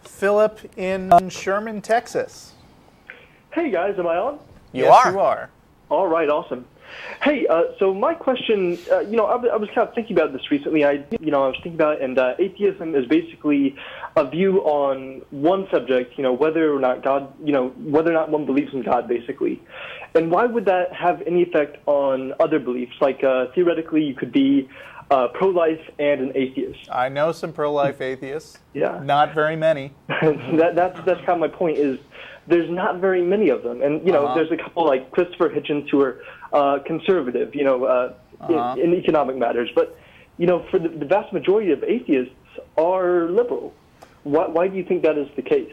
Philip in Sherman, Texas. Hey guys, am I on? Yes, you are. All right, awesome. Hey, so my question, I was kind of thinking about this recently. I was thinking about it, and atheism is basically a view on one subject, whether or not God, whether or not one believes in God, basically. And why would that have any effect on other beliefs? Like, theoretically, you could be pro-life and an atheist. I know some pro-life atheists. Yeah. Not very many. That's kind of my point is there's not very many of them. And, there's a couple like Christopher Hitchens who are conservative, in economic matters. But, for the vast majority of atheists are liberal. Why do you think that is the case?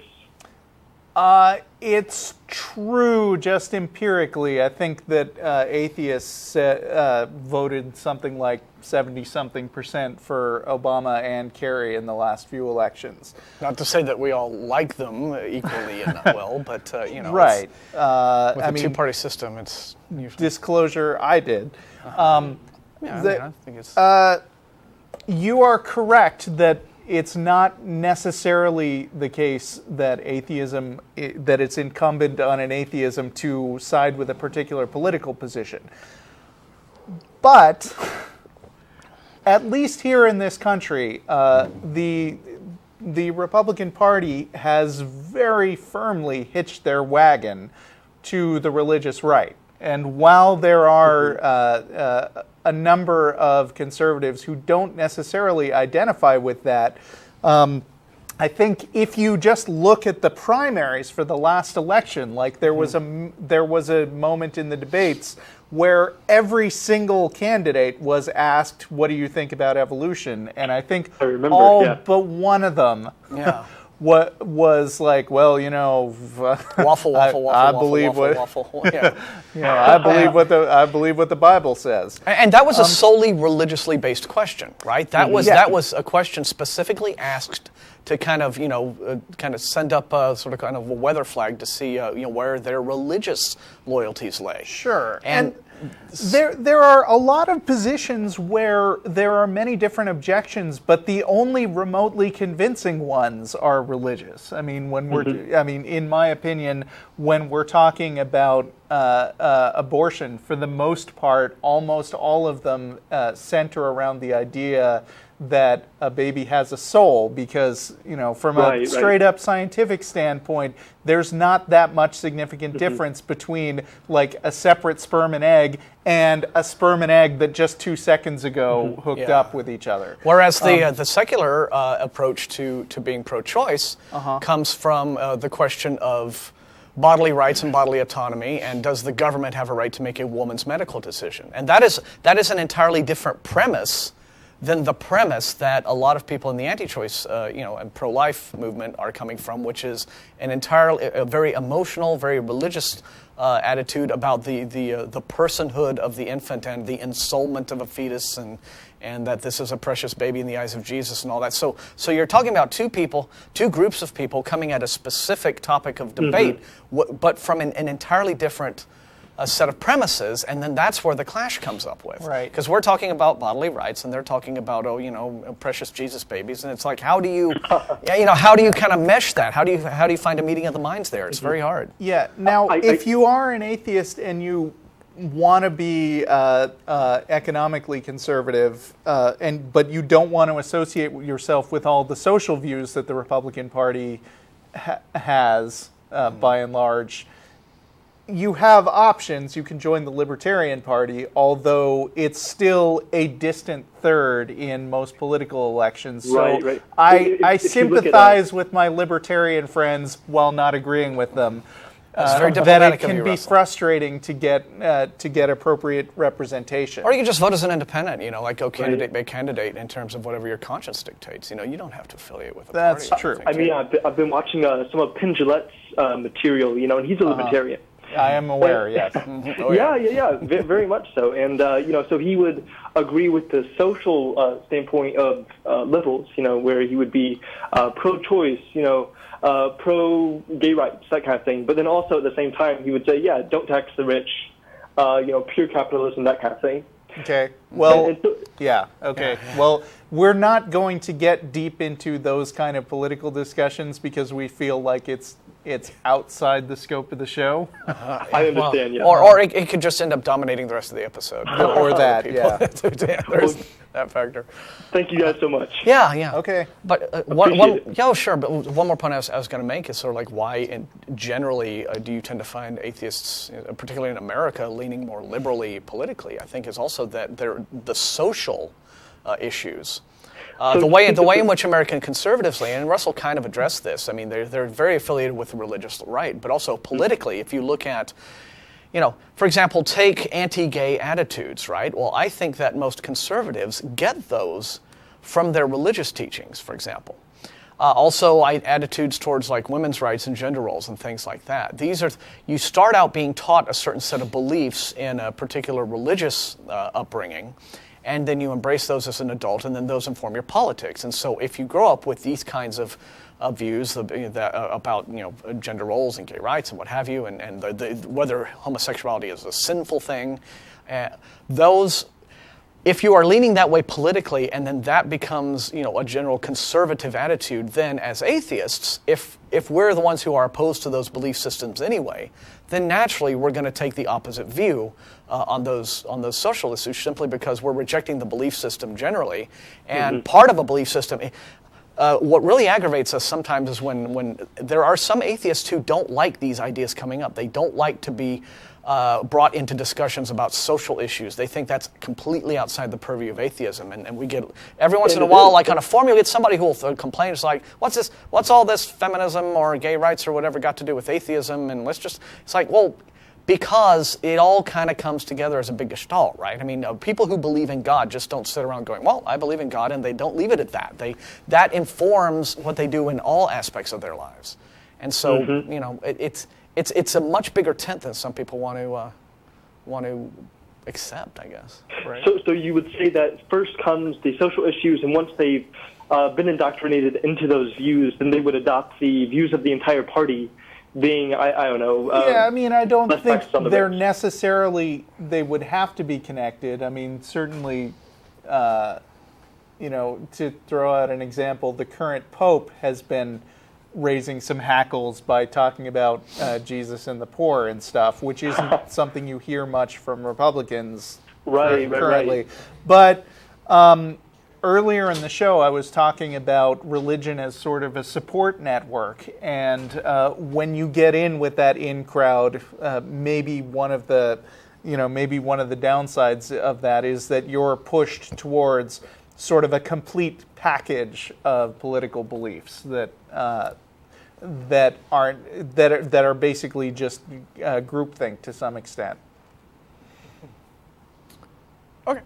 It's true just empirically. I think that atheists voted something like 70-something% for Obama and Kerry in the last few elections. Not to say that we all like them equally and well, but, right. With a two-party system, it's usually... Disclosure, I did. I think it's... You are correct that it's not necessarily the case that that it's incumbent on an atheism to side with a particular political position. But at least here in this country, the Republican Party has very firmly hitched their wagon to the religious right. And while there are a number of conservatives who don't necessarily identify with that, I think if you just look at the primaries for the last election, like there was a moment in the debates where every single candidate was asked, "What do you think about evolution?" And I think but one of them. Yeah. What was like, well, waffle, I believe waffle. Yeah. I believe what the Bible says. And that was a solely religiously based question, right? That was a question specifically asked to kind of send up a sort of kind of a weather flag to see where their religious loyalties lay. Sure. And there are a lot of positions where there are many different objections, but the only remotely convincing ones are religious. I mean, in my opinion, when we're talking about abortion, for the most part, almost all of them center around the idea that a baby has a soul, because from a straight up scientific standpoint, there's not that much significant difference between like a separate sperm and egg and a sperm and egg that just 2 seconds ago hooked up with each other. Whereas the secular approach to being pro-choice comes from the question of bodily rights and bodily autonomy, and does the government have a right to make a woman's medical decision? And that is an entirely different premise than the premise that a lot of people in the anti-choice, and pro-life movement are coming from, which is a very emotional, very religious attitude about the personhood of the infant and the ensoulment of a fetus, and that this is a precious baby in the eyes of Jesus and all that. So you're talking about two groups of people coming at a specific topic of debate, but from an entirely different set of premises, and then that's where the clash comes up with. Right. Because we're talking about bodily rights, and they're talking about precious Jesus babies, and it's like, how do you kind of mesh that? How do you find a meeting of the minds there? It's very hard. Yeah. Now, if you are an atheist and you want to be economically conservative, but you don't want to associate yourself with all the social views that the Republican Party has, by and large, you have options. You can join the Libertarian Party, although it's still a distant third in most political elections. So I sympathize with my Libertarian friends while not agreeing with them. That it can be frustrating to get appropriate representation. Or you can just vote as an independent, go candidate by candidate in terms of whatever your conscience dictates. You don't have to affiliate with a party. That's true. I mean, I've been watching some of Penn Jillette's material, and he's a libertarian. I am aware, yes. Yeah, very much so. And, so he would agree with the social standpoint of liberals, where he would be pro-choice, pro-gay rights, that kind of thing. But then also at the same time, he would say, don't tax the rich, pure capitalism, that kind of thing. Okay. Well, yeah. Okay. Well, we're not going to get deep into those kind of political discussions because we feel like it's outside the scope of the show. I understand. Yeah. Or it could just end up dominating the rest of the episode. Or that. Yeah. There's that factor. Thank you guys so much. Yeah. Okay. But sure. But one more point I was going to make is sort of like why generally do you tend to find atheists, particularly in America, leaning more liberally politically? I think is also that they're the social issues. The way in which American conservatives lean, and Russell kind of addressed this. I mean, they're very affiliated with the religious right, but also politically. If you look at, for example, take anti-gay attitudes, right? Well, I think that most conservatives get those from their religious teachings, for example. Also, attitudes towards like women's rights and gender roles and things like that. You start out being taught a certain set of beliefs in a particular religious upbringing, and then you embrace those as an adult, and then those inform your politics. And so if you grow up with these kinds of views about gender roles and gay rights and what have you, and whether homosexuality is a sinful thing, if you are leaning that way politically, and then that becomes a general conservative attitude, then as atheists, if we're the ones who are opposed to those belief systems anyway, then naturally we're going to take the opposite view on those social issues, simply because we're rejecting the belief system generally. And part of a belief system, what really aggravates us sometimes is when there are some atheists who don't like these ideas coming up. They don't like to be brought into discussions about social issues. They think that's completely outside the purview of atheism, and we get every once in a while, like on a forum, you get somebody who will complain. It's like, what's this? What's all this feminism or gay rights or whatever got to do with atheism? And it's like, well, because it all kind of comes together as a big gestalt, right? I mean, people who believe in God just don't sit around going, well, I believe in God, and they don't leave it at that. That informs what they do in all aspects of their lives, and so it's a much bigger tent than some people want to accept, I guess. Right? So you would say that first comes the social issues, and once they've been indoctrinated into those views, then they would adopt the views of the entire party, being, I don't know. I mean, I don't think they would have to be connected. I mean, certainly, to throw out an example, the current Pope has been raising some hackles by talking about Jesus and the poor and stuff, which isn't something you hear much from Republicans currently. Right. But earlier in the show, I was talking about religion as sort of a support network, and when you get in with that in crowd, maybe one of the downsides of that is that you're pushed towards sort of a complete package of political beliefs that are basically just groupthink to some extent. Okay.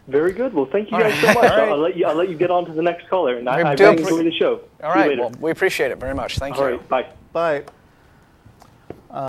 Very good. Well, thank you guys so much. Right. I'll let you get on to the next caller, and I really enjoy the show. All right. Well, we appreciate it very much. Thank you. All right. Bye. Bye.